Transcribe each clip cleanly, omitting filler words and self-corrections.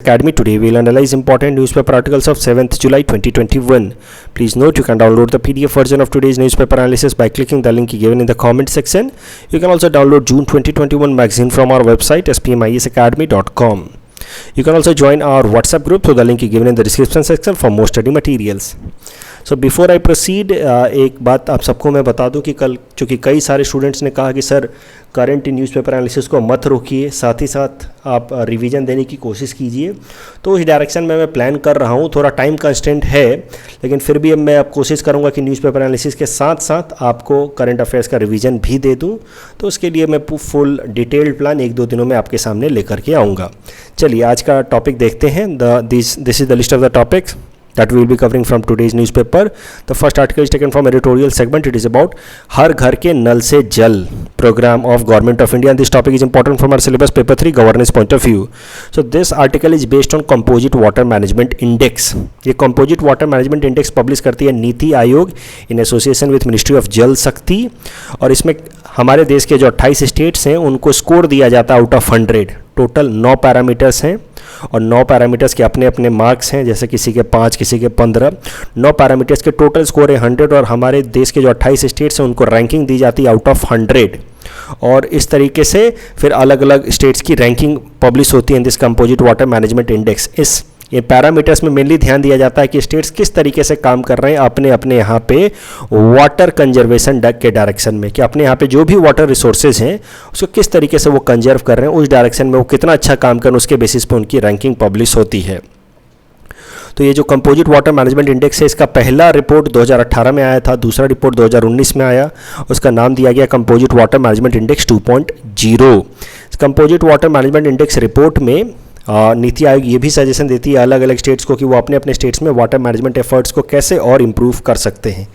Academy. Today we will analyze important newspaper articles of 7th July 2021. Please note you can download the PDF version of today's newspaper analysis by clicking the link given in the comment section. You can also download June 2021 magazine from our website spmisacademy.com. You can also join our WhatsApp group through the link given in the description section for more study materials. So before I proceed एक बात आप सबको मैं बता दूं कि कल चूँकि कई सारे स्टूडेंट्स ने कहा कि सर करंट न्यूज़पेपर एनालिसिस को मत रोकिए, साथ ही साथ आप रिवीजन देने की कोशिश कीजिए, तो उस डायरेक्शन में मैं प्लान कर रहा हूं। थोड़ा टाइम कंस्टेंट है, लेकिन फिर भी अब मैं अब कोशिश करूंगा कि न्यूज़पेपर एनालिसिस के साथ साथ आपको करंट अफेयर्स का रिवीजन भी दे दूं। तो उसके लिए मैं फुल डिटेल्ड प्लान 1-2 दिनों में आपके सामने लेकर के आऊँगा। चलिए आज का टॉपिक देखते हैं। This is the list of the topics that we will be covering from today's newspaper. The first article is taken from editorial segment. It is about हर घर के नल से जल program of Government of India, and this topic is important from our syllabus paper 3 governance point of view. So this article is based on composite water management index. ये composite water management index publish करती है NITI Aayog in association with Ministry of जल शक्ति, और इसमें हमारे देश के जो 28 स्टेट्स हैं उनको स्कोर दिया जाता है आउट ऑफ 100। टोटल 9 पैरामीटर्स हैं और 9 पैरामीटर्स के अपने अपने मार्क्स हैं, जैसे किसी के 5 किसी के 15। 9 पैरामीटर्स के टोटल स्कोर है 100, और हमारे देश के जो 28 स्टेट्स हैं उनको रैंकिंग दी जाती है आउट ऑफ 100, और इस तरीके से फिर अलग अलग स्टेट्स की रैंकिंग पब्लिश होती है in this composite water management index. ये पैरामीटर्स में मेनली ध्यान दिया जाता है कि स्टेट्स किस तरीके से काम कर रहे हैं अपने अपने यहाँ पे वाटर कंजर्वेशन के डायरेक्शन में, कि अपने यहाँ पे जो भी वाटर रिसोर्सेज हैं उसको किस तरीके से वो कंजर्व कर रहे हैं, उस डायरेक्शन में वो कितना अच्छा काम कर रहे हैं, उसके बेसिस पे उनकी रैंकिंग पब्लिश होती है। तो ये जो कंपोजिट वाटर मैनेजमेंट इंडेक्स है, इसका पहला रिपोर्ट 2018 में आया था, दूसरा रिपोर्ट 2019 में आया, उसका नाम दिया गया composite water management index 2.0। Composite water management index report में नीति आयोग ये भी सजेशन देती है अलग अलग स्टेट्स को कि वो अपने अपने स्टेट्स में वाटर मैनेजमेंट एफर्ट्स को कैसे और इम्प्रूव कर सकते हैं।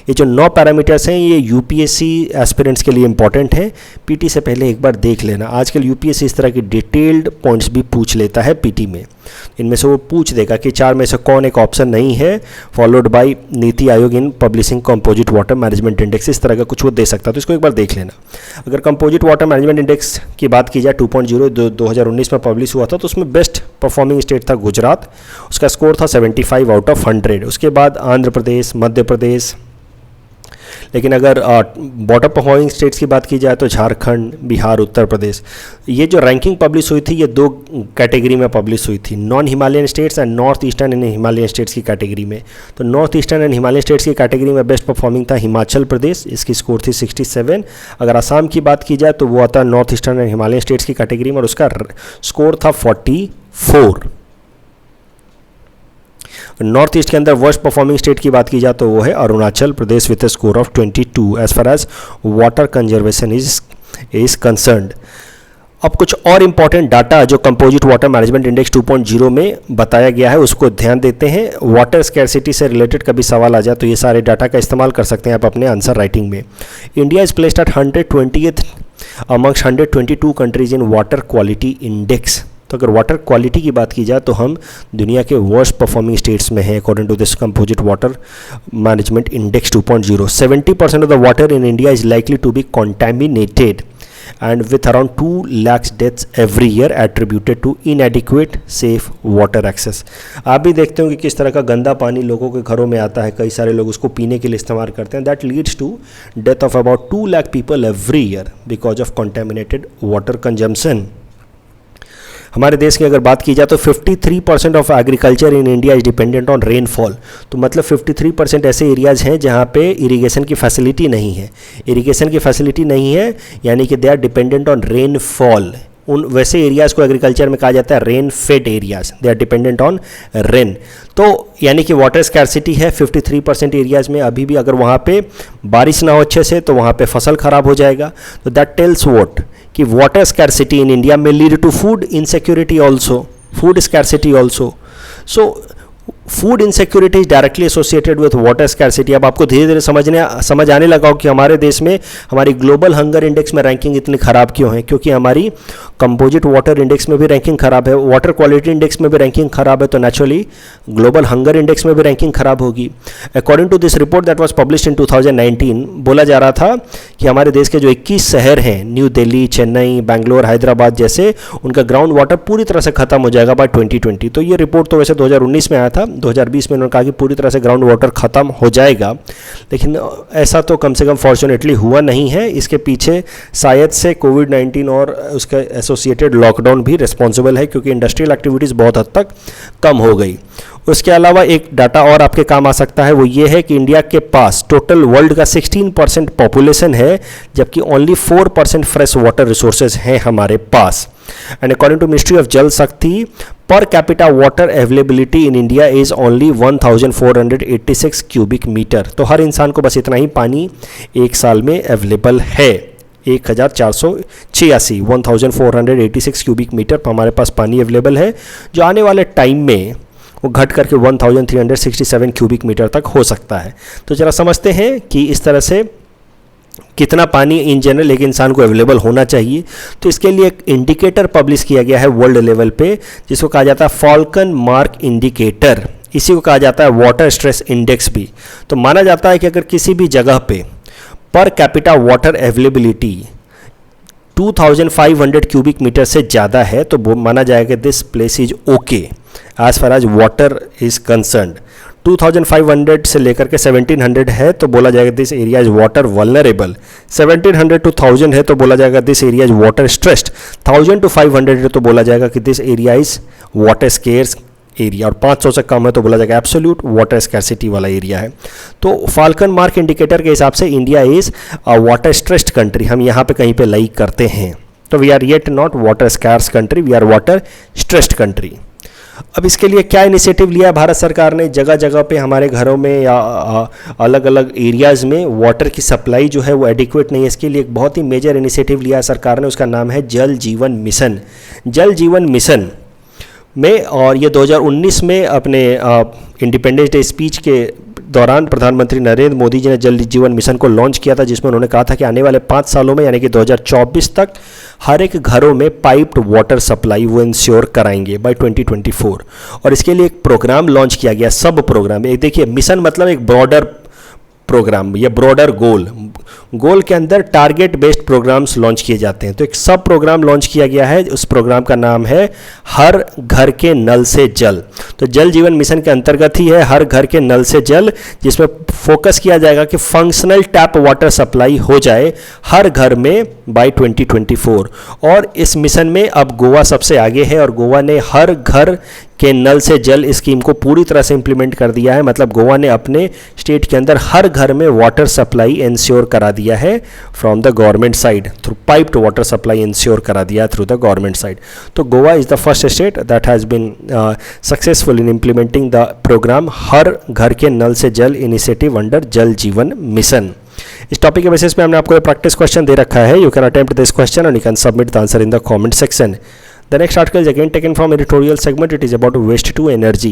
ये जो 9 पैरामीटर्स हैं ये यूपीएससी एस्पिरेंट्स के लिए इंपॉर्टेंट है। पीटी से पहले एक बार देख लेना। आजकल यूपीएससी इस तरह की डिटेल्ड पॉइंट्स भी पूछ लेता है पीटी में। इनमें से वो पूछ देगा कि 4 में से कौन एक ऑप्शन नहीं है followed by NITI Aayog in publishing composite water management index, इस तरह का कुछ वो दे सकता है। तो इसको एक बार देख लेना। अगर कंपोजिट वाटर मैनेजमेंट इंडेक्स की बात की जाए 2.0 2019 में पब्लिश हुआ था, तो उसमें बेस्ट परफॉर्मिंग स्टेट था गुजरात, उसका स्कोर था 75 आउट ऑफ 100। उसके बाद आंध्र प्रदेश, मध्य प्रदेश, लेकिन अगर बॉटम परफॉर्मिंग स्टेट्स की बात की जाए तो झारखंड, बिहार, उत्तर प्रदेश। ये जो रैंकिंग पब्लिश हुई थी ये 2 कैटेगरी में पब्लिश हुई थी, non Himalayan states and north eastern and Himalayan states की कैटेगरी में। तो north eastern and Himalayan states की कैटेगरी में बेस्ट परफॉर्मिंग था हिमाचल प्रदेश, इसकी स्कोर थी 67। अगर असम की बात की जाए तो वो आता north eastern and Himalayan states की कैटेगरी में, और उसका स्कोर था 44। नॉर्थ ईस्ट के अंदर वर्स्ट परफॉर्मिंग स्टेट की बात की जाए तो वो है Arunachal Pradesh with a score of 22 as far as water conservation is concerned. अब कुछ और इंपॉर्टेंट डाटा जो कंपोजिट वाटर मैनेजमेंट इंडेक्स 2.0 में बताया गया है उसको ध्यान देते हैं। वाटर स्कैरसिटी से रिलेटेड कभी सवाल आ जाए तो ये सारे डाटा का इस्तेमाल कर सकते हैं आप अपने आंसर राइटिंग में। India is placed at 120th amongst 122 countries in water quality index. तो अगर वाटर क्वालिटी की बात की जाए तो हम दुनिया के वर्स्ट परफॉर्मिंग स्टेट्स में हैं according to this composite water management index 2.0। 70% of the water in India is likely to be contaminated and with around 2 lakhs deaths every year attributed to inadequate safe water access। आप भी देखते हो कि किस तरह का गंदा पानी लोगों के घरों में आता है, कई सारे लोग उसको पीने के लिए इस्तेमाल करते हैं। That leads to death of about 2 lakh people every year because of contaminated water consumption। हमारे देश की अगर बात की जाए तो 53% of agriculture in India is dependent on rainfall. तो मतलब 53% ऐसे एरियाज़ हैं जहाँ पे इरिगेशन की फैसिलिटी नहीं है। इरिगेशन की फैसिलिटी नहीं है यानी कि they are dependent on rainfall. उन वैसे एरियाज़ को एग्रीकल्चर में कहा जाता है rain fed areas, they are dependent on rain. तो यानी कि वाटर स्कैरसिटी है 53% एरियाज़ में। अभी भी अगर वहाँ पे बारिश ना हो अच्छे से तो वहाँ पे फसल ख़राब हो जाएगा। तो दैट टेल्स व्हाट कि वाटर स्कैरसिटी इन इंडिया में lead to food insecurity also, food scarcity also. So food insecurity is directly associated with water scarcity. अब आपको धीरे धीरे समझ आने लगा हो कि हमारे देश में हमारी ग्लोबल हंगर इंडेक्स में रैंकिंग इतनी खराब क्यों है, क्योंकि हमारी कंपोजिट वाटर इंडेक्स में भी रैंकिंग खराब है, वाटर क्वालिटी इंडेक्स में भी रैंकिंग खराब है, तो नेचुरली ग्लोबल हंगर इंडेक्स में भी रैंकिंग खराब होगी। According to this report that was published in 2019, बोला जा रहा था कि हमारे देश के जो 21 शहर हैं, न्यू दिल्ली, चेन्नई, बैंगलोर, हैदराबाद जैसे, उनका ग्राउंड वाटर पूरी तरह से खत्म हो जाएगा बाय 2020। तो ये रिपोर्ट तो वैसे 2019 में आया था, 2020 में उन्होंने कहा कि पूरी तरह से ग्राउंड वाटर खत्म हो जाएगा, लेकिन ऐसा तो कम से कम फॉर्चुनेटली हुआ नहीं है। इसके पीछे शायद से कोविड-19 और उसका एसोसिएटेड लॉकडाउन भी रिस्पॉन्सिबल है, क्योंकि इंडस्ट्रियल एक्टिविटीज़ बहुत हद तक कम हो गई। उसके अलावा एक डाटा और आपके काम आ सकता है, वो ये है कि इंडिया के पास टोटल वर्ल्ड का 16% पॉपुलेशन है, जबकि ओनली 4% फ्रेश वाटर रिसोर्सेज हैं हमारे पास। And according to ministry of Jal Shakti, per capita water availability in India is only 1486 cubic metre. तो हर इंसान को बस इतना ही पानी एक साल में अवेलेबल है, 1486 क्यूबिक मीटर हमारे पास पानी अवेलेबल है, जो आने वाले टाइम में वो घट करके 1367 क्यूबिक मीटर तक हो सकता है। तो जरा समझते हैं कि इस तरह से कितना पानी इन जनरल एक इंसान को अवेलेबल होना चाहिए। तो इसके लिए एक इंडिकेटर पब्लिश किया गया है वर्ल्ड लेवल पे, जिसको कहा जाता है फॉल्कन मार्क इंडिकेटर। इसी को कहा जाता है वाटर स्ट्रेस इंडेक्स भी। तो माना जाता है कि अगर किसी भी जगह पे per capita water availability 2500 cubic metre से ज़्यादा है, तो वो माना जाएगा this place is okay as far as water is concerned. 2500 से लेकर के 1700 है तो बोला जाएगा this area is water vulnerable. 1700 to 1000 है तो बोला जाएगा this area is water stressed. 1000 to 500 है तो बोला जाएगा कि this area is water scarce area, और 500 से कम है तो बोला जाएगा एब्सोल्यूट वाटर स्कैरसिटी वाला एरिया है। तो फाल्कन मार्क इंडिकेटर के हिसाब से India is a water stressed country, हम यहाँ पे कहीं पे लाइक करते हैं। तो we are yet not water scarce country, we are water stressed country. अब इसके लिए क्या इनिशिएटिव लिया भारत सरकार ने? जगह जगह पे हमारे घरों में या अलग अलग एरियाज़ में वाटर की सप्लाई जो है वो एडिक्वेट नहीं है, इसके लिए एक बहुत ही मेजर इनिशिएटिव लिया सरकार ने, उसका नाम है जल जीवन मिशन। जल जीवन मिशन में, और ये 2019 में अपने इंडिपेंडेंस डे स्पीच के दौरान प्रधानमंत्री नरेंद्र मोदी जी ने जल जीवन मिशन को लॉन्च किया था, जिसमें उन्होंने कहा था कि आने वाले 5 सालों में यानी कि 2024 तक हर एक घरों में पाइप्ड वाटर सप्लाई वो इंश्योर कराएंगे बाय 2024। और इसके लिए एक प्रोग्राम लॉन्च किया गया, सब प्रोग्राम। एक देखिए, मिशन मतलब एक ब्रॉडर प्रोग्राम या ब्रॉडर गोल के अंदर टारगेट बेस्ड प्रोग्राम्स लॉन्च किए जाते हैं। तो एक सब प्रोग्राम लॉन्च किया गया है, उस प्रोग्राम का नाम है हर घर के नल से जल। तो जल जीवन मिशन के अंतर्गत ही है हर घर के नल से जल, जिसमें फोकस किया जाएगा कि फंक्शनल टैप वाटर सप्लाई हो जाए हर घर में बाय 2024। और इस मिशन में अब गोवा सबसे आगे है, और गोवा ने हर घर के नल से जल स्कीम को पूरी तरह से इम्प्लीमेंट कर दिया है। मतलब गोवा ने अपने स्टेट के अंदर हर घर में वाटर सप्लाई इंश्योर करा दिया है from the government side, through piped water supply ensure करा दिया है थ्रू द गवर्नमेंट साइड। तो Goa is the first state that has been successful in implementing the programme हर घर के नल से जल इनिशिएटिव अंडर जल जीवन मिशन। इस टॉपिक के बेसिस पे हमने आपको प्रैक्टिस क्वेश्चन दे रखा है। You can attempt this question and you can submit the answer in the comment section. The next article is again taken from editorial segment. It is about waste to energy.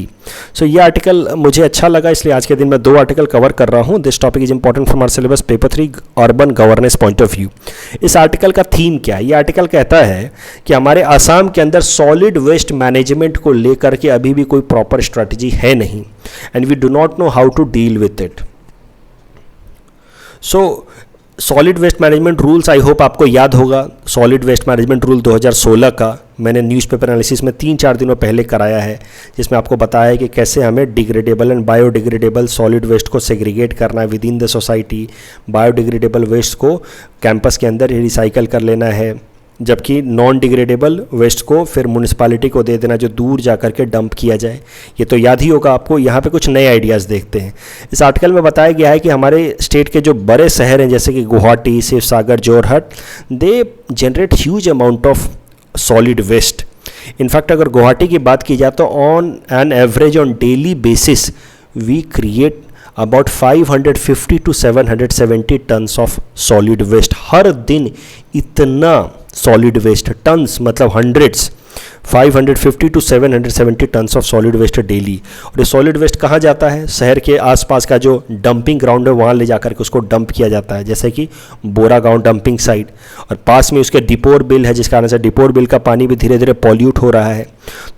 So ये article मुझे अच्छा लगा, इसलिए आज के दिन मैं 2 article cover कर रहा हूँ। This topic is important from our syllabus paper 3 urban governance point of view. इस आर्टिकल का थीम क्या है? ये आर्टिकल कहता है कि हमारे असम के अंदर सॉलिड वेस्ट मैनेजमेंट को लेकर के अभी भी कोई प्रॉपर स्ट्रैटेजी है नहीं, and we do not know how to deal with it. So solid waste management rules I hope आपको याद होगा। सॉलिड वेस्ट मैनेजमेंट रूल 2016 का मैंने न्यूज़पेपर एनालिसिस में 3-4 दिनों पहले कराया है, जिसमें आपको बताया है कि कैसे हमें degradable and biodegradable solid waste को सेग्रीगेट करना है within the society. Biodegradable waste को कैंपस के अंदर ही रिसाइकल कर लेना है, जबकि नॉन डिग्रेडेबल वेस्ट को फिर म्यूनिसिपैलिटी को दे देना, जो दूर जा कर के डंप किया जाए। ये तो याद ही होगा आपको। यहाँ पे कुछ नए आइडियाज़ देखते हैं। इस आर्टिकल में बताया गया है कि हमारे स्टेट के जो बड़े शहर हैं जैसे कि Guwahati, Shivsagar, Jorhat, they generate huge amount of solid waste. In fact अगर गुवाहाटी की बात की जाए तो on an average on daily basis we create about 550 to 770 tonnes of solid waste. हर दिन इतना सॉलिड वेस्ट, टन्स मतलब hundreds, 550 to 770 tonnes of solid waste daily. और ये सॉलिड वेस्ट कहाँ जाता है? शहर के आसपास का जो डंपिंग ग्राउंड है वहाँ ले जाकर के उसको डंप किया जाता है, जैसे कि बोरा गांव डंपिंग साइट, और पास में उसके डिपोर बिल है, जिस कारण से डिपोर बिल का पानी भी धीरे धीरे पॉल्यूट हो रहा है।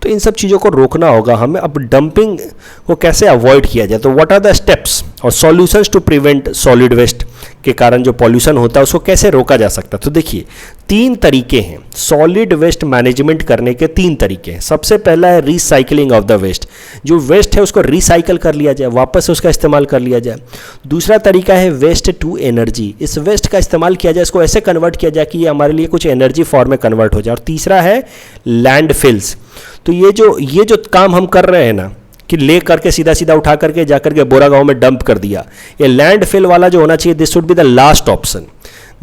तो इन सब चीज़ों को रोकना होगा हमें। अब डंपिंग को कैसे अवॉइड किया जाए, तो व्हाट आर द स्टेप्स और solutions to prevent solid waste के कारण जो पॉल्यूशन होता है उसको कैसे रोका जा सकता है? तो देखिए 3 तरीके हैं सॉलिड वेस्ट मैनेजमेंट करने के। 3 तरीके हैं। सबसे पहला है रिसाइकलिंग ऑफ द वेस्ट, जो वेस्ट है उसको रिसाइकल कर लिया जाए, वापस उसका इस्तेमाल कर लिया जाए। दूसरा तरीका है वेस्ट टू एनर्जी, इस वेस्ट का इस्तेमाल किया जाए, इसको ऐसे कन्वर्ट किया जाए कि ये हमारे लिए कुछ एनर्जी फॉर्म में कन्वर्ट हो जाए। और तीसरा है लैंडफिल्स। तो ये जो काम हम कर रहे हैं ना कि ले करके सीधा सीधा उठा करके जा करके बोरा गांव में डंप कर दिया, ये लैंडफिल वाला जो होना चाहिए, this should be the last option.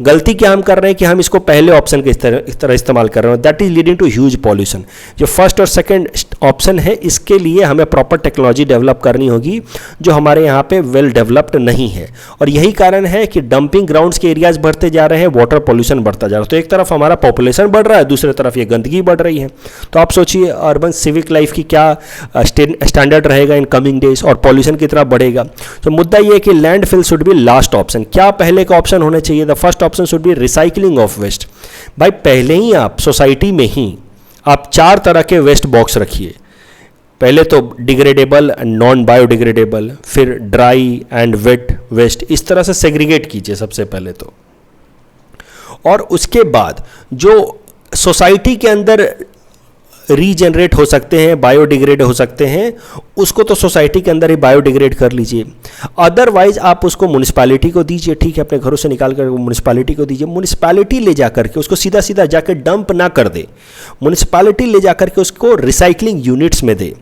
गलती क्या हम कर रहे हैं कि हम इसको पहले ऑप्शन के इस तरह इस्तेमाल कर रहे हैं, that is leading to huge pollution. जो फर्स्ट और सेकंड ऑप्शन है इसके लिए हमें प्रॉपर टेक्नोलॉजी डेवलप करनी होगी जो हमारे यहाँ पे वेल डेवलप्ड नहीं है। और यही कारण है कि डंपिंग ग्राउंड्स के एरियाज बढ़ते जा रहे हैं, वाटर पॉल्यूशन बढ़ता जा रहा है। तो एक तरफ हमारा पॉपुलेशन बढ़ रहा है, दूसरी तरफ ये गंदगी बढ़ रही है। तो आप सोचिए अर्बन सिविक लाइफ की क्या स्टैंडर्ड रहेगा इन कमिंग डेज, और पॉल्यूशन कितना बढ़ेगा। तो मुद्दा ये है कि landfill should be last option. क्या पहले का ऑप्शन होना चाहिए? The first option should be recycling of waste. भाई पहले ही आप सोसाइटी में ही आप 4 तरह के वेस्ट बॉक्स रखिए। पहले तो डिग्रेडेबल, नॉन बायोडिग्रेडेबल, फिर ड्राई एंड वेट वेस्ट, इस तरह से सेग्रीगेट कीजिए सबसे पहले तो। और उसके बाद जो सोसाइटी के अंदर रीजनरेट हो सकते हैं, बायोडिग्रेड हो सकते हैं, उसको तो सोसाइटी के अंदर ही बायोडिग्रेड कर लीजिए। अदरवाइज आप उसको म्युनिसिपैलिटी को दीजिए, ठीक है, अपने घरों से निकाल कर म्युनिसिपैलिटी को दीजिए। म्युनिसिपैलिटी ले जा करके उसको सीधा सीधा जाकर डंप ना कर दे, म्युनिसिपैलिटी ले जा करके उसको रिसाइकलिंग यूनिट्स में दे।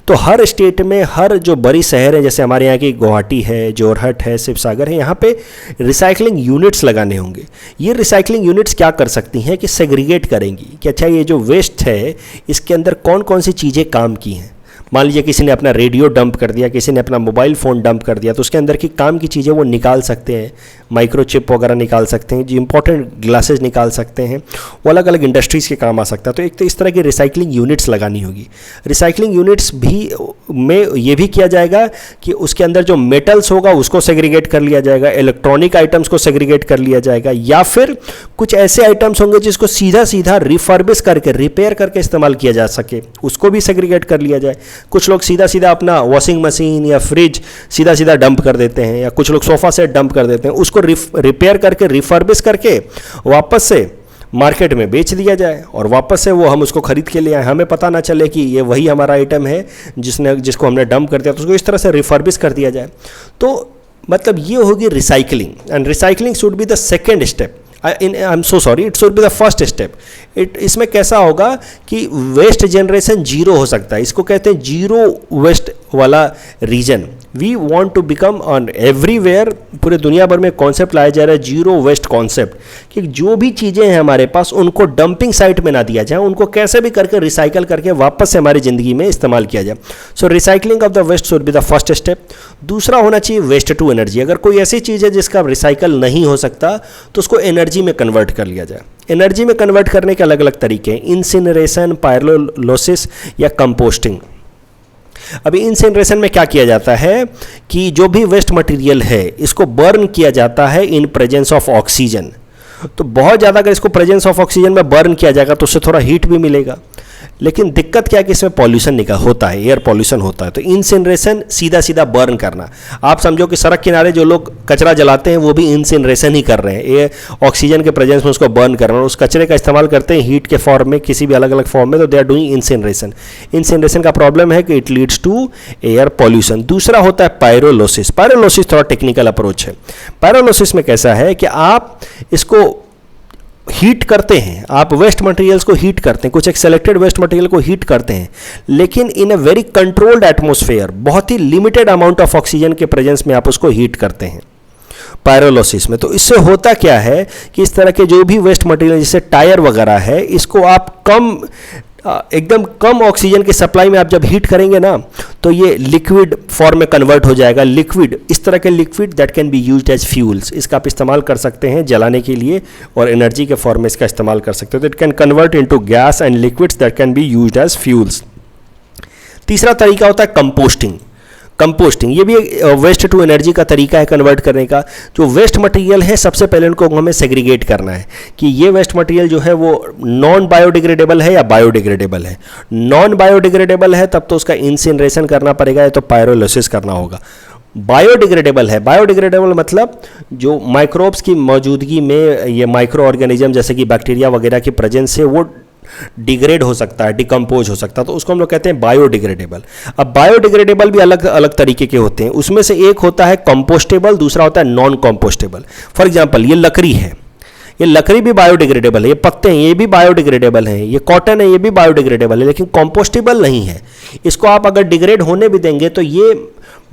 तो हर स्टेट में, हर जो बड़ी शहर है, जैसे हमारे यहाँ की गुवाहाटी है, जोरहट है, शिवसागर है, यहाँ पे रिसाइकलिंग यूनिट्स लगाने होंगे। ये रिसाइकलिंग यूनिट्स क्या कर सकती हैं कि सेग्रीगेट करेंगी कि अच्छा ये जो वेस्ट है इसके अंदर कौन कौन सी चीज़ें काम की हैं। मान लीजिए किसी ने अपना रेडियो डंप कर दिया, किसी ने अपना मोबाइल फ़ोन डंप कर दिया, तो उसके अंदर की काम की चीज़ें वो निकाल सकते हैं, माइक्रोचिप वगैरह निकाल सकते हैं, जो इंपॉर्टेंट ग्लासेस निकाल सकते हैं, वो अलग अलग इंडस्ट्रीज़ के काम आ सकता है। तो एक तो इस तरह की रिसाइकलिंग यूनिट्स लगानी होगी। रिसाइकलिंग यूनिट्स भी में ये भी किया जाएगा कि उसके अंदर जो मेटल्स होगा उसको सेग्रीगेट कर लिया जाएगा, इलेक्ट्रॉनिक आइटम्स को सेग्रीगेट कर लिया जाएगा, या फिर कुछ ऐसे आइटम्स होंगे जिसको सीधा सीधा रिफर्बिश करके, रिपेयर करके इस्तेमाल किया जा सके, उसको भी सेग्रीगेट कर लिया जाए। कुछ लोग सीधा सीधा अपना वॉशिंग मशीन या फ्रिज सीधा सीधा डंप कर देते हैं, या कुछ लोग सोफ़ा सेट डंप कर देते हैं, उसको रिपेयर करके, रिफर्बिश करके वापस से मार्केट में बेच दिया जाए, और वापस से वो हम उसको खरीद के ले आए, हमें पता ना चले कि ये वही हमारा आइटम है जिसको हमने डंप कर दिया, तो उसको इस तरह से रिफर्बिश कर दिया जाए। तो मतलब ये होगी recycling, and recycling should be the second step. I am so sorry, it should be the first step. इसमें कैसा होगा कि वेस्ट जनरेशन जीरो हो सकता है, इसको कहते हैं जीरो वेस्ट वाला region. We want to become on everywhere, पूरे दुनिया भर में कॉन्सेप्ट लाया जा रहा है जीरो वेस्ट कॉन्सेप्ट, कि जो भी चीज़ें हैं हमारे पास उनको डंपिंग साइट में ना दिया जाए, उनको कैसे भी करके रिसाइकल करके वापस से हमारी ज़िंदगी में इस्तेमाल किया जाए। So recycling of the waste should be the first step. दूसरा होना चाहिए वेस्ट टू एनर्जी। अगर कोई ऐसी चीज़ है जिसका रिसाइकल नहीं हो सकता तो उसको एनर्जी में कन्वर्ट कर लिया जाए। एनर्जी में कन्वर्ट करने के अलग अलग तरीके हैं, इंसिनरेशन, पायरोलोसिस या कंपोस्टिंग। अभी इंसिनरेशन में क्या किया जाता है कि जो भी वेस्ट मटेरियल है इसको बर्न किया जाता है इन प्रेजेंस ऑफ ऑक्सीजन। तो बहुत ज़्यादा अगर इसको प्रेजेंस ऑफ ऑक्सीजन में बर्न किया जाएगा तो उससे थोड़ा हीट भी मिलेगा, लेकिन दिक्कत क्या है कि इसमें पॉल्यूशन होता है, एयर पॉल्यूशन होता है। तो इंसिनरेशन सीधा सीधा बर्न करना, आप समझो कि सड़क किनारे जो लोग कचरा जलाते हैं वो भी इंसिनरेशन ही कर रहे हैं, ये ऑक्सीजन के प्रेजेंस में उसको बर्न कर रहे हैं, उस कचरे का इस्तेमाल करते हैं हीट के फॉर्म में, किसी भी अलग अलग फॉर्म में, तो they are doing incineration. Incineration का प्रॉब्लम है कि it leads to air pollution. दूसरा होता है पायरोलोसिस। पायरोलोसिस थोड़ा टेक्निकल अप्रोच है। पायरोलोसिस में कैसा है कि आप इसको हीट करते हैं, आप वेस्ट मटेरियल्स को हीट करते हैं, कुछ एक सेलेक्टेड वेस्ट मटेरियल को हीट करते हैं, लेकिन इन अ वेरी कंट्रोल्ड एटमॉस्फेयर, बहुत ही लिमिटेड अमाउंट ऑफ ऑक्सीजन के प्रेजेंस में आप उसको हीट करते हैं पायरोलोसिस में। तो इससे होता क्या है कि इस तरह के जो भी वेस्ट मटेरियल जैसे टायर वगैरह है, इसको आप कम एकदम कम ऑक्सीजन की सप्लाई में आप जब हीट करेंगे ना, तो ये लिक्विड फॉर्म में कन्वर्ट हो जाएगा। लिक्विड, इस तरह के liquid that can be used as fuels, इसका आप इस्तेमाल कर सकते हैं जलाने के लिए, और एनर्जी के फॉर्म में इसका इस्तेमाल कर सकते हो। तो it can convert into gas and liquids that can be used as fuels. तीसरा तरीका होता है कंपोस्टिंग। कंपोस्टिंग ये भी वेस्ट टू एनर्जी का तरीका है कन्वर्ट करने का। जो वेस्ट मटेरियल है, सबसे पहले उनको हमें सेग्रीगेट करना है कि ये वेस्ट मटेरियल जो है वो नॉन बायोडिग्रेडेबल है या बायोडिग्रेडेबल है। नॉन बायोडिग्रेडेबल है तब तो उसका इंसिनरेशन करना पड़ेगा या तो पायरोलिसिस करना होगा। बायोडिग्रेडेबल है, बायोडिग्रेडेबल मतलब जो माइक्रोब्स की मौजूदगी में ये माइक्रो ऑर्गेनिज्म जैसे कि बैक्टीरिया वगैरह की प्रेजेंस से वो डिग्रेड हो सकता है, डिकम्पोज हो सकता है, तो उसको हम लोग कहते हैं बायोडिग्रेडेबल। अब बायोडिग्रेडेबल भी अलग अलग तरीके के होते हैं। उसमें से एक होता है कंपोस्टेबल, दूसरा होता है नॉन कंपोस्टेबल। फॉर एग्जांपल ये लकड़ी है, ये लकड़ी भी बायोडिग्रेडेबल है, ये पत्ते हैं ये भी बायोडिग्रेडेबल हैं, ये कॉटन है ये भी बायोडिग्रेडेबल है, लेकिन कंपोस्टेबल नहीं है। इसको आप अगर डिग्रेड होने भी देंगे तो ये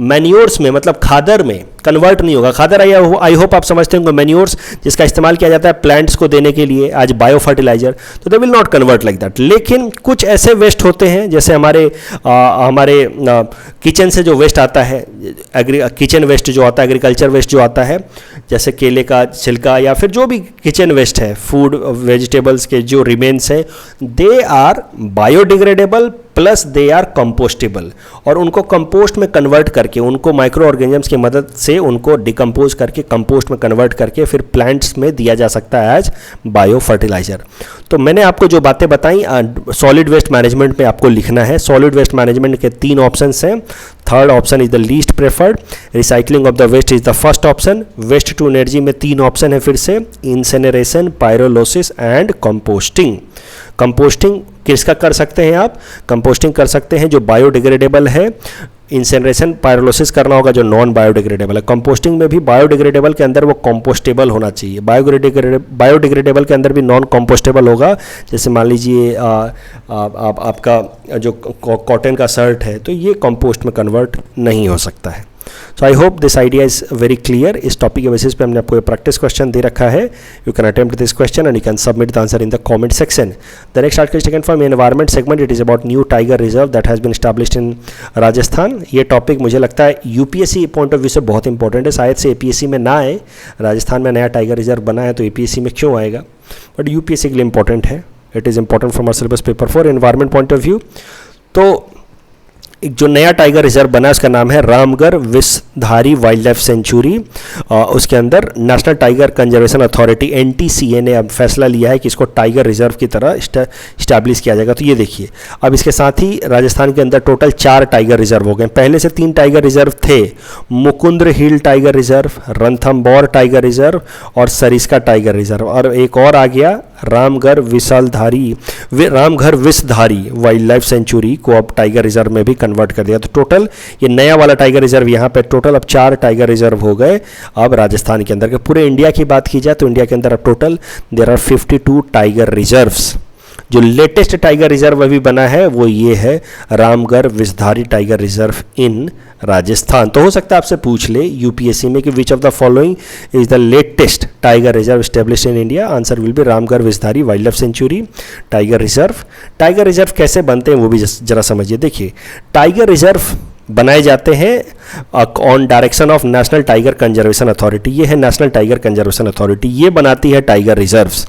मैन्योर्स में, मतलब खादर में कन्वर्ट नहीं होगा। खादर आई होप आप समझते होंगे, मैन्योर्स जिसका इस्तेमाल किया जाता है प्लांट्स को देने के लिए आज बायो फर्टिलाइजर, तो they will not convert like that. लेकिन कुछ ऐसे वेस्ट होते हैं जैसे हमारे किचन से जो वेस्ट आता है, किचन वेस्ट जो आता है, एग्रीकल्चर वेस्ट जो आता है, जैसे केले का छिलका या फिर जो भी किचन वेस्ट है, फूड वेजिटेबल्स के जो रिमेन्स हैं, they are biodegradable plus they are compostable. और उनको कंपोस्ट में कन्वर्ट करके, उनको माइक्रो ऑर्गेनिजम्स की मदद से उनको डिकम्पोज करके कंपोस्ट में कन्वर्ट करके फिर प्लांट्स में दिया जा सकता है एज बायो फर्टिलाइजर। तो मैंने आपको जो बातें बताई, सॉलिड वेस्ट मैनेजमेंट में आपको लिखना है। सॉलिड वेस्ट मैनेजमेंट के 3 ऑप्शंस हैं। Third option is the least preferred, recycling of the waste is the first option. Waste to energy में 3 ऑप्शन है फिर से, incineration, pyrolysis and composting. Composting किसका कर सकते हैं आप? कंपोस्टिंग कर सकते हैं जो बायोडिग्रेडेबल है। इंसिनरेशन, पायरोलिसिस करना होगा जो नॉन बायोडिग्रेडेबल है। कंपोस्टिंग में भी बायोडिग्रेडेबल के अंदर वो कंपोस्टेबल होना चाहिए, बायोडिग्रेडेबल के अंदर भी नॉन कंपोस्टेबल होगा। जैसे मान लीजिए आपका जो कॉटन का शर्ट है, तो ये कंपोस्ट में कन्वर्ट नहीं हो सकता है। So I hope this idea is very clear. इस टॉपिक के बेसिस पे हमने आपको प्रैक्टिस क्वेश्चन दे रखा है। You can attempt this question and you can submit the answer in the comment section. The next article is taken from environment segment. It is about new tiger reserve that has been established in Rajasthan. ये topic मुझे लगता है UPSC point of view से बहुत important है। शायद से APSC में ना आए, राजस्थान में नया टाइगर रिजर्व बना है तो एपीएससी में क्यों आएगा, बट यूपीएससी के लिए इंपॉर्टेंट है। It is important from our syllabus paper for environment point of view. तो एक जो नया टाइगर रिजर्व बना है उसका नाम है Ramgarh Vishdhari wildlife century. उसके अंदर national tiger conservation authority NTCA ने अब फैसला लिया है कि इसको टाइगर रिजर्व की तरह इस्टेब्लिश किया जाएगा। तो ये देखिए, अब इसके साथ ही राजस्थान के अंदर टोटल 4 टाइगर रिजर्व हो गए। पहले से 3 टाइगर रिजर्व थे, Mukundra hill tiger reserve, Ranthambore tiger reserve और सरिस्का टाइगर रिजर्व, और एक और आ गया Ramgarh Vishdhari wildlife sanctuary को अब टाइगर रिजर्व में भी कन्वर्ट कर दिया। तो टोटल ये नया वाला टाइगर रिजर्व यहाँ पे टोटल अब 4 टाइगर रिजर्व हो गए अब राजस्थान के अंदर। पूरे इंडिया की बात की जाए तो इंडिया के अंदर अब total there are 52 tiger reserves. जो लेटेस्ट टाइगर रिजर्व अभी बना है वो ये है Ramgarh Vishdhari tiger reserve in Rajasthan. तो हो सकता है आपसे पूछ ले यूपीएससी में कि which of the following is the latest tiger reserve established in India. Answer will be Ramgarh Vishdhari wildlife century tiger reserve. Tiger reserve कैसे बनते हैं वो भी जरा समझिए। देखिए, टाइगर रिजर्व बनाए जाते हैं on direction of national tiger conservation authority. ये है नेशनल टाइगर कंजर्वेशन अथॉरिटी, ये बनाती है टाइगर रिजर्व्स।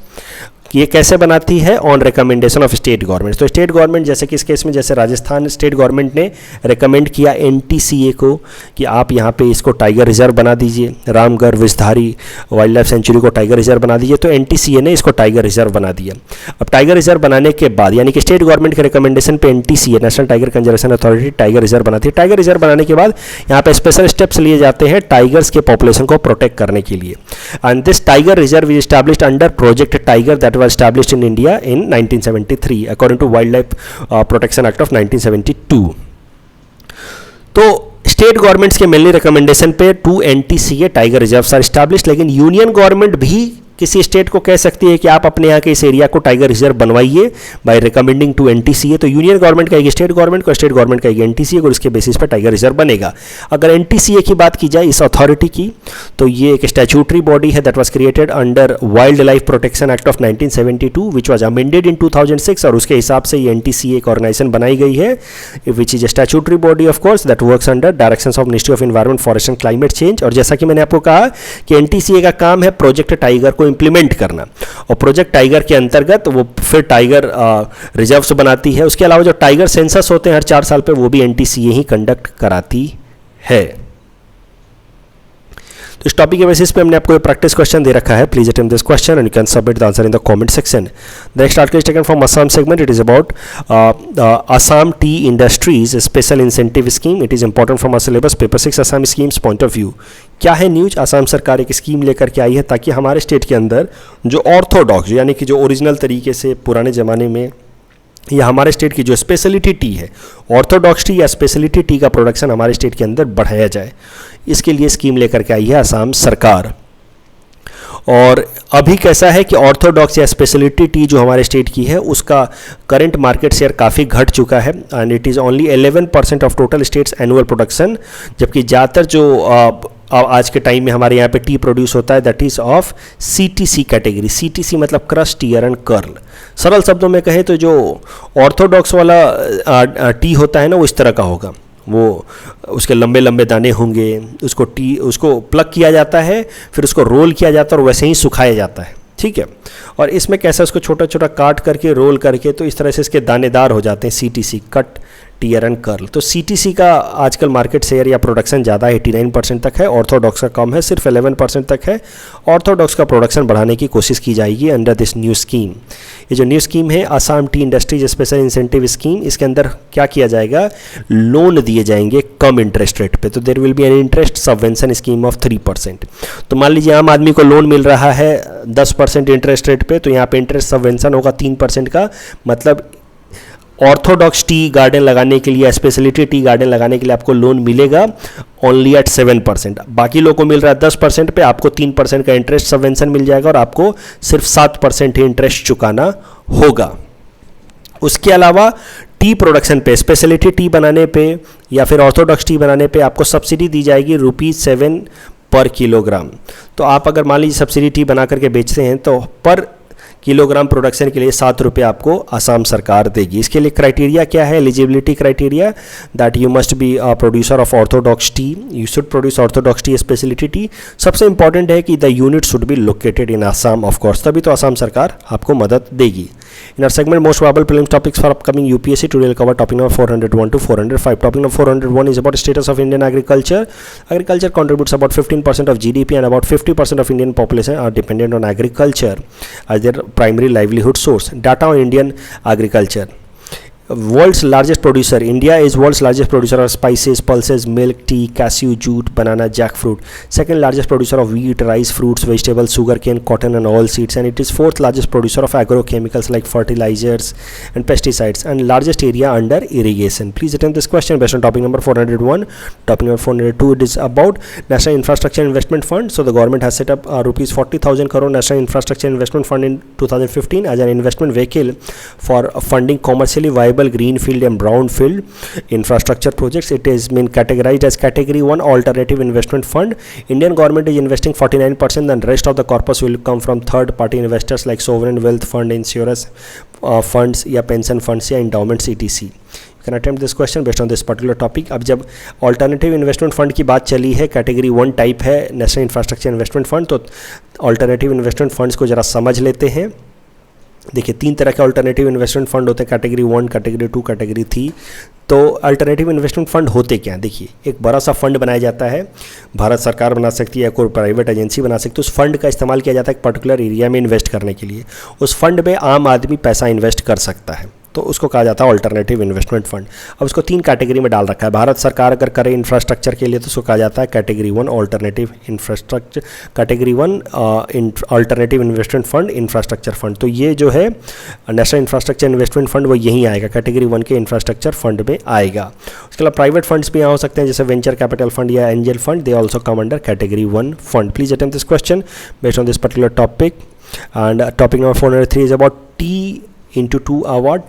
ये कैसे बनाती है? On recommendation of state government. तो स्टेट गवर्नमेंट, जैसे कि इस केस में जैसे राजस्थान स्टेट गवर्नमेंट ने रिकमेंड किया एनटीसीए को कि आप यहाँ पे इसको टाइगर रिजर्व बना दीजिए, Ramgarh Vishdhari wildlife sanctuary को टाइगर रिजर्व बना दीजिए, तो एनटीसीए ने इसको टाइगर रिजर्व बना दिया। अब टाइगर रिजर्व बनाने के बाद, यानी कि स्टेट गवर्नमेंट के रिकमेंडेशन पे NTCA national tiger conservation authority tiger reserve बनाती है। टाइगर रिजर्व बनाने के बाद यहाँ पे स्पेशल स्टेप्स लिए जाते हैं टाइगर्स के पॉपुलेशन को प्रोटेक्ट करने के लिए। And this tiger reserve is established under project tiger that was established in India in 1973 according to Wildlife Protection Act of 1972। तो स्टेट गवर्नमेंट्स के मेनली रिकमेंडेशन पे 2 NTCA tiger reserves are established, लेकिन union government भी किसी state को कह सकती है कि आप अपने यहाँ के इस एरिया को टाइगर रिजर्व बनवाइए बाय रिकमेंडिंग टू एनटीसीए। तो यूनियन गवर्नमेंट का एक स्टेट गवर्नमेंट को, स्टेट गवर्नमेंट का एक एनटीसीए और इसके बेसिस पर टाइगर रिजर्व बनेगा। अगर एनटीसीए की बात की जाए इस अथॉरिटी की, तो ये एक स्टैट्यूटरी बॉडी है that was created under wild life protection act of 1972 which was amended in 2006, और उसके हिसाब से ये एनटीसीए एक ऑर्गेनाइजेशन बनाई गई है which is statutory body of course that works under directions of ministry of environment, forest and climate change. और जैसा कि मैंने आपको कहा कि एनटीसीए का काम है प्रोजेक्ट टाइगर को इंप्लीमेंट करना, और प्रोजेक्ट टाइगर के अंतर्गत वो फिर टाइगर रिजर्व्स बनाती है। उसके अलावा जो टाइगर सेंसस होते हैं हर 4 साल पे, वो भी एनटीसीए ही कंडक्ट कराती है। तो इस टॉपिक के बेसिस पे हमने आपको एक प्रैक्टिस क्वेश्चन दे रखा है। Please attempt this question and you can submit the answer in the comment section. The next article is taken from Assam segment. It is about Assam tea industries special incentive scheme. It is important from our syllabus paper 6 Assam schemes point of view. क्या है news? Assam सरकार एक scheme लेकर के आई है ताकि हमारे state के अंदर जो ऑर्थोडॉक्स यानी कि जो ओरिजिनल तरीके से पुराने ज़माने में या हमारे स्टेट की जो स्पेशलिटी टी है, ऑर्थोडॉक्स टी या स्पेशलिटी टी का प्रोडक्शन हमारे स्टेट के अंदर बढ़ाया जाए, इसके लिए स्कीम लेकर के आई है असम सरकार। और अभी कैसा है कि ऑर्थोडॉक्स या स्पेशलिटी टी जो हमारे स्टेट की है उसका करंट मार्केट शेयर काफ़ी घट चुका है and it is only 11% of total states annual production, जबकि ज़्यादातर जो आज के टाइम में हमारे यहाँ पे टी प्रोड्यूस होता है that is of CTC category. CTC मतलब क्रश, टीयर एंड कर्ल। सरल शब्दों में कहें तो जो ऑर्थोडॉक्स वाला टी होता है ना वो इस तरह का होगा, वो उसके लंबे लंबे दाने होंगे, उसको प्लग किया जाता है, फिर उसको रोल किया जाता है और वैसे ही सुखाया जाता है, ठीक है। और इसमें कैसा उसको छोटा छोटा काट करके रोल करके तो इस तरह से इसके दानेदार हो जाते हैं, CTC cut, tear and curl. तो सीटीसी का आजकल मार्केट शेयर या प्रोडक्शन ज़्यादा 89% तक है, ऑर्थोडॉक्स का कम है, सिर्फ 11% तक है। ऑर्थोडॉक्स का प्रोडक्शन बढ़ाने की कोशिश की जाएगी अंडर दिस न्यू स्कीम। ये जो न्यू स्कीम है Assam tea industries special incentive scheme, इसके अंदर क्या किया जाएगा, लोन दिए जाएंगे कम इंटरेस्ट रेट पे। तो there will be an interest subvention scheme of 3%। तो मान लीजिए आम आदमी को लोन मिल रहा है 10% इंटरेस्ट रेट पे, तो यहाँ पे इंटरेस्ट सबवेंशन होगा 3% का। मतलब ऑर्थोडॉक्स टी गार्डन लगाने के लिए, स्पेशलिटी टी गार्डन लगाने के लिए आपको लोन मिलेगा ओनली एट 7%। बाकी लोगों को मिल रहा है 10% पे, आपको 3% का इंटरेस्ट सबवेंशन मिल जाएगा और आपको सिर्फ 7% ही इंटरेस्ट चुकाना होगा। उसके अलावा टी प्रोडक्शन पे, स्पेशलिटी टी बनाने पे या फिर ऑर्थोडॉक्स टी बनाने पे आपको सब्सिडी दी जाएगी ₹7 पर किलोग्राम। तो आप अगर मान लीजिए सब्सिडी टी बना करके बेचते हैं तो पर किलोग्राम प्रोडक्शन के लिए ₹7 आपको असम सरकार देगी। इसके लिए क्राइटेरिया क्या है, eligibility criteria, that you must be a producer of orthodox tea, you should produce orthodox tea speciality tea. सबसे इंपॉर्टेंट है कि the unit should be located in Assam of course, तभी तो असम सरकार आपको मदद देगी। In our segment most probable prelims topics for upcoming UPSC, today will cover topic number 401 to 405. Topic number 401 is about status of Indian agriculture. Agriculture contributes about 15% of GDP and about 50% of Indian population are dependent on agriculture as their primary livelihood source. Data on Indian agriculture. World's largest producer, India is world's largest producer of spices, pulses, milk, tea, cashew, jute, banana, jackfruit. Second largest producer of wheat, rice, fruits, vegetables, sugarcane, cotton and oil seeds, and it is fourth largest producer of agrochemicals like fertilizers and pesticides, and largest area under irrigation. Please attempt this question based on topic number 401. Topic number 402, it is about National Infrastructure Investment Fund. So the government has set up rupees 40,000 crore National Infrastructure Investment Fund in 2015 as an investment vehicle for funding commercially viable greenfield and brownfield infrastructure projects. It is been categorized as category 1 alternative investment fund. Indian government is investing 49% and rest of the corpus will come from third party investors like sovereign wealth fund, insurance funds या pension funds या endowments etc. You can attempt this question based on this particular topic. अब जब alternative investment fund की बात चली है, category 1 type है national infrastructure investment fund, तो ऑल्टरनेटिव इन्वेस्टमेंट फंड्स को जरा समझ लेते हैं। देखिए 3 तरह के अल्टरनेटिव इन्वेस्टमेंट फंड होते हैं, कैटेगरी 1, कैटेगरी 2, कैटेगरी 3। तो अल्टरनेटिव इन्वेस्टमेंट फंड होते क्या हैं, देखिए एक बड़ा सा फंड बनाया जाता है, भारत सरकार बना सकती है, कोई प्राइवेट एजेंसी बना सकती है। उस फंड का इस्तेमाल किया जाता है एक पर्टिकुलर एरिया में इन्वेस्ट करने के लिए। उस फंड में आम आदमी पैसा इन्वेस्ट कर सकता है, तो उसको कहा जाता है ऑल्टरनेटिव इन्वेस्टमेंट फंड। अब उसको 3 कैटेगरी में डाल रखा है। भारत सरकार अगर करे इंफ्रास्ट्रक्चर के लिए तो उसको कहा जाता है category 1 alternative infrastructure, category 1 alternative investment fund, infrastructure fund. तो ये जो है नेशनल इंफ्रास्ट्रक्चर इन्वेस्टमेंट फंड वो यहीं आएगा, कैटेगरी 1 के इंफ्रास्ट्रक्चर फंड में आएगा। उसके अलावा प्राइवेट फंड्स भी यहाँ हो सकते हैं, जैसे वेंचर कैपिटल फंड या angel fund, they also come under category 1 fund. Please attempt this question based on this particular topic. And topic number 403 is about T/2 award.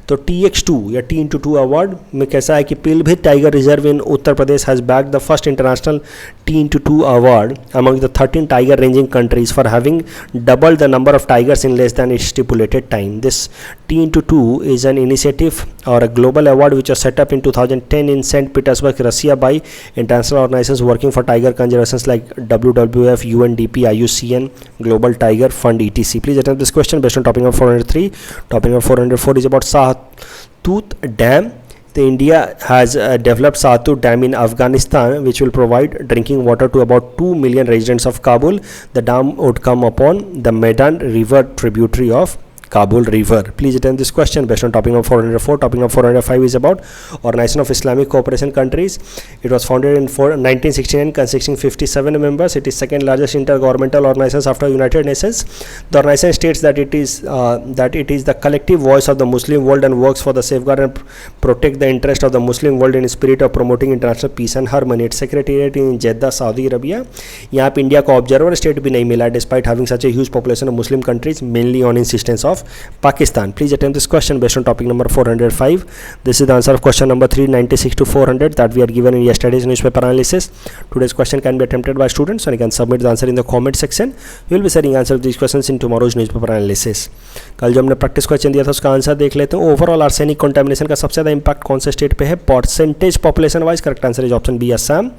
तो TX2 या T/2 अवार्ड में कैसा है कि Pilibhit tiger reserve in Uttar Pradesh has back the first international T/2 award among the 13 tiger ranging countries for having double the number of tigers in less than it's stipulated time. This T/2 is an initiative or a global award which was set up in 2010 in St. Petersburg, Russia by international organizations working for tiger conservation like WWF, UNDP, IUCN, Global Tiger Fund, etc. Please attempt this question based on topic number 403. Topic number 404 is about Sahatut Dam. The India has developed Sahatut Dam in Afghanistan, which will provide drinking water to about 2 million residents of Kabul. The dam would come upon the Medan River tributary of Kabul River. Please attend this question based on topic number 404. Topic number 405 is about Organization of Islamic Cooperation Countries. It was founded in 1969, consisting 57 members. It is second largest intergovernmental organization after United Nations. The organization states that it is the collective voice of the Muslim world and works for the safeguard and protect the interest of the Muslim world in spirit of promoting international peace and harmony. Its secretariat in Jeddah, Saudi Arabia. यहाँ पे India को observer state भी नहीं मिला despite having such a huge population of Muslim countries, mainly on insistence of Pakistan. Please attempt this question based on topic number 405. This is the answer of question number 396 to 400 that we are given in yesterday's newspaper analysis. Today's question can be attempted by students and you can submit the answer in the comment section. We will be sharing answer to these questions in tomorrow's newspaper analysis. कल जो हमने practice question दिया था उसका answer देख लेते हैं। Overall arsenic contamination का सबसे ज़्यादा इंपैक्ट कौन से स्टेट पे है? Percentage population wise correct answer is option B Assam.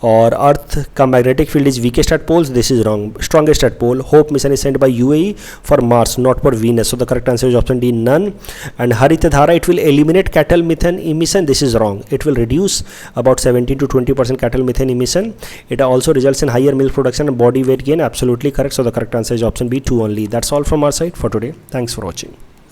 और अर्थ का magnetic field is weakest at poles, this is wrong, strongest at pole. Hope mission is sent by UAE for Mars not for Venus, so the correct answer is option D none. And Harit Dhara it will eliminate cattle methane emission, this is wrong, it will reduce about 17 to 20% cattle methane emission. It also results in higher milk production and body weight gain, absolutely correct, so the correct answer is option B 2 only. That's all from our side for today. Thanks for watching.